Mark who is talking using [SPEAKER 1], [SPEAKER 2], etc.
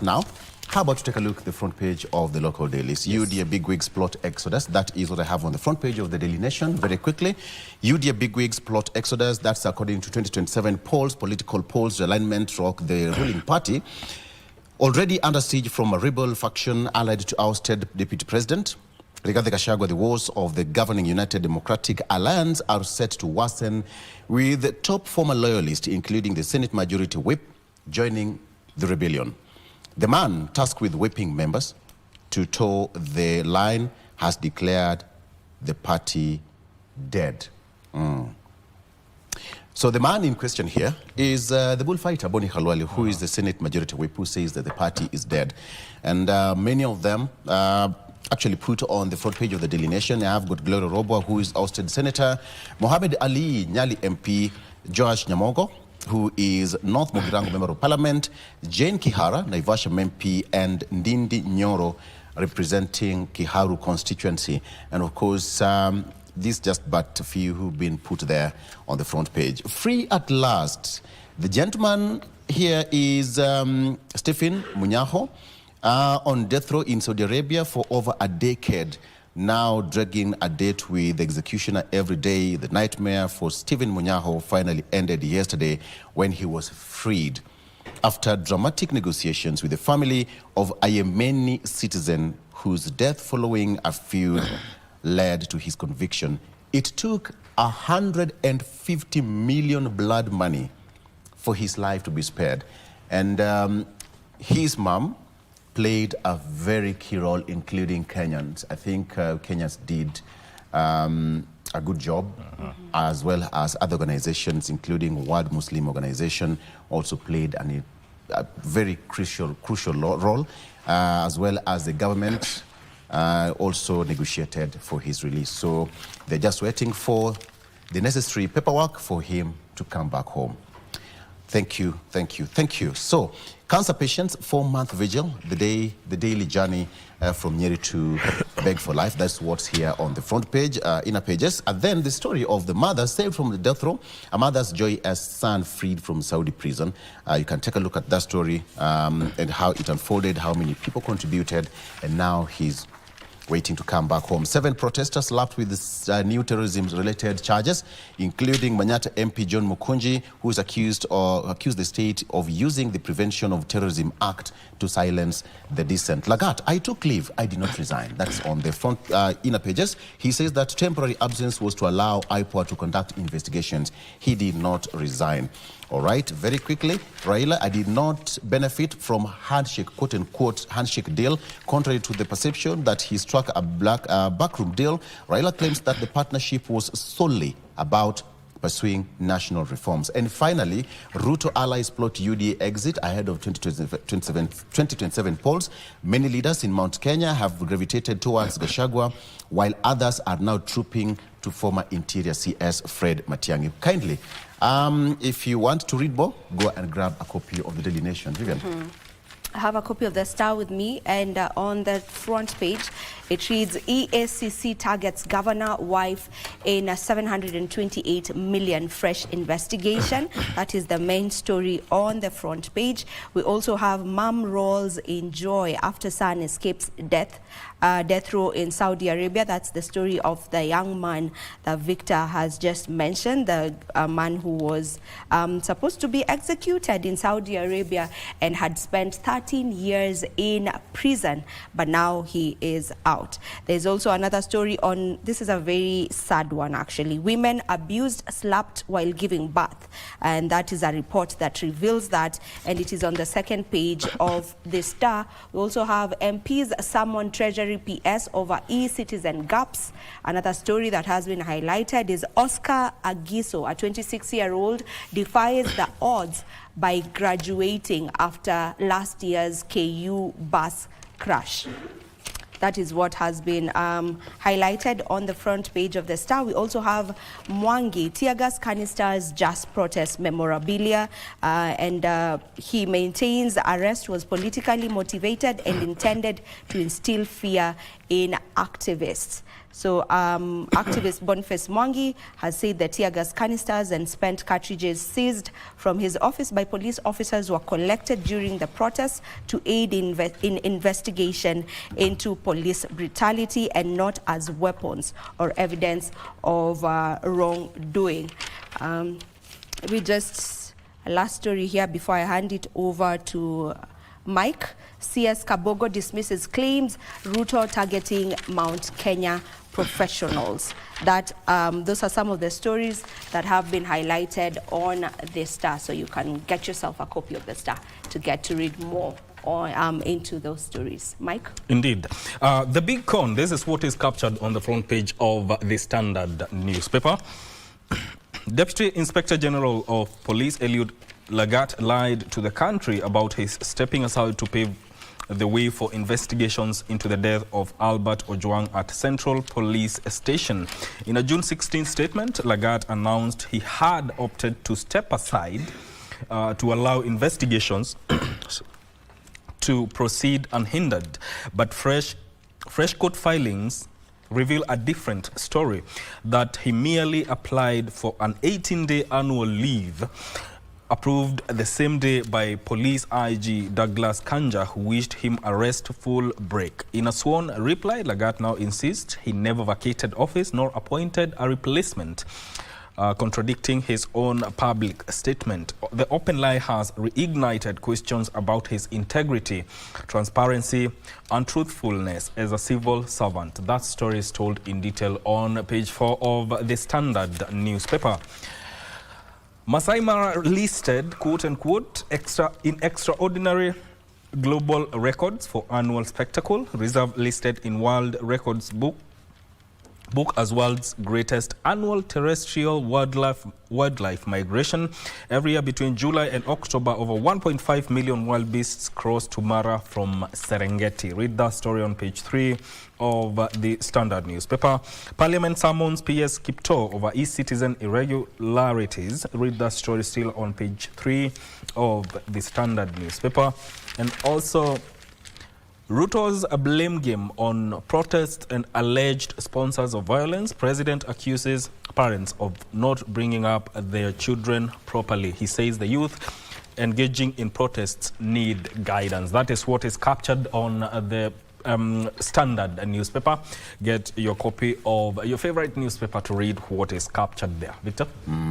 [SPEAKER 1] Now, how about to take a look at the front page of the local dailies? Yes. UDA Bigwigs plot exodus. That is what I have on the front page of the Daily Nation. Very quickly, UDA Bigwigs plot exodus. That's according to 2027 polls, political polls. Realignment rock the ruling party. Already under siege from a rebel faction allied to ousted Deputy President Rigathi Gachagua, the wars of the governing United Democratic Alliance are set to worsen, with the top former loyalists, including the Senate Majority Whip, joining the rebellion. The man tasked with whipping members to toe the line has declared the party dead. So the man in question here is the bullfighter, Boni Khalwale, who is the Senate Majority Whip, who says that the party is dead. And many of them actually put on the front page of the Daily Nation. I have got Gloria Robo, who is ousted senator, Mohamed Ali Nyali MP, Joash Nyamogo, who is North Mugirango Member of Parliament, Jane Kihara, Naivasha MP, and Ndindi Nyoro, representing Kiharu constituency. And of course, these just but a few who've been put there on the front page. Free at last. The gentleman here is Stephen Munyakho, on death row in Saudi Arabia for over a decade, now dragging a date with the executioner every day. The nightmare for Stephen Munyakho finally ended yesterday when he was freed after dramatic negotiations with the family of a Yemeni citizen whose death following a feud led to his conviction. It took 150 million blood money for his life to be spared. And his mom played a very key role, including Kenyans. I think Kenyans did a good job, as well as other organizations, including World Muslim Organization, also played a very crucial role, as well as the government also negotiated for his release. So they're just waiting for the necessary paperwork for him to come back home. Thank you, thank you, thank you. So, cancer patients, 4-month vigil, the daily journey from Nyeri to Beg for Life. That's what's here on the front page, inner pages. And then the story of the mother saved from the death row, a mother's joy as son freed from Saudi prison. You can take a look at that story and how it unfolded, how many people contributed, and now he's waiting to come back home. 7 protesters slapped with new terrorism-related charges, including Manyata MP John Mukunji, who is accused the state of using the Prevention of Terrorism Act to silence the dissent. Lagat, I took leave. I did not resign. That's on the front inner pages. He says that temporary absence was to allow IPOA to conduct investigations. He did not resign. All right, very quickly, Raila, I did not benefit from handshake, quote-unquote, handshake deal. Contrary to the perception that he struck a backroom deal, Raila claims that the partnership was solely about pursuing national reforms. And finally, Ruto allies plot UDA exit ahead of 2027 polls. Many leaders in Mount Kenya have gravitated towards Gachagua, while others are now trooping to former Interior CS Fred Matiang'i. Kindly, if you want to read more, go and grab a copy of the Daily Nation. Vivian.
[SPEAKER 2] I have a copy of the Star with me, and on the front page it reads, EACC targets governor wife in a 728 million fresh investigation. That is the main story on the front page. We also have mom rolls in joy after son escapes death row in Saudi Arabia. That's the story of the young man that Victor has just mentioned, the man who was supposed to be executed in Saudi Arabia and had spent 13 years in prison, but now he is out. There's also another story on, this is a very sad one actually, women abused, slapped while giving birth, and that is a report that reveals that, and it is on the second page of the Star. We also have MPs summon Treasury PS over e-citizen gaps. Another story that has been highlighted is Oscar Agiso, a 26-year-old, defies the odds by graduating after last year's KU bus crash. That is what has been highlighted on the front page of the Star. We also have Mwangi, tear gas canisters, just protest memorabilia, and he maintains arrest was politically motivated and intended to instill fear in activists. So activist Boniface Mwangi has said that tear gas canisters and spent cartridges seized from his office by police officers were collected during the protests to aid in investigation into police brutality and not as weapons or evidence of wrongdoing. We just a last story here before I hand it over to Mike. CS Kabogo dismisses claims Ruto targeting Mount Kenya professionals. That those are some of the stories that have been highlighted on the Star, so you can get yourself a copy of the Star to get to read more on, into those stories. Mike?
[SPEAKER 3] Indeed. The big con, this is what is captured on the front page of the Standard newspaper. Deputy Inspector General of Police Eliud Lagat lied to the country about his stepping aside to pave the way for investigations into the death of Albert Ojwang at Central Police Station. In a June 16 statement, Lagat announced he had opted to step aside to allow investigations to proceed unhindered. But fresh court filings reveal a different story, that he merely applied for an 18-day annual leave approved the same day by Police IG Douglas Kanja, who wished him a restful break. In a sworn reply, Lagat now insists he never vacated office nor appointed a replacement, contradicting his own public statement. The open lie has reignited questions about his integrity, transparency, and truthfulness as a civil servant. That story is told in detail on page 4 of the Standard newspaper. Masai Mara listed, quote-unquote, in extraordinary global records for annual spectacle. Reserve listed in World Records book as world's greatest annual terrestrial wildlife migration. Every year between July and October, over 1.5 million wild beasts cross to Mara from Serengeti. Read that story on page 3 of the Standard newspaper. Parliament summons PS Kipto over e-citizen irregularities. Read that story still on page 3 of the Standard newspaper. And also, Ruto's blame game on protests and alleged sponsors of violence. President accuses parents of not bringing up their children properly. He says the youth engaging in protests need guidance. That is what is captured on the Standard newspaper. Get your copy of your favorite newspaper to read what is captured there. Victor?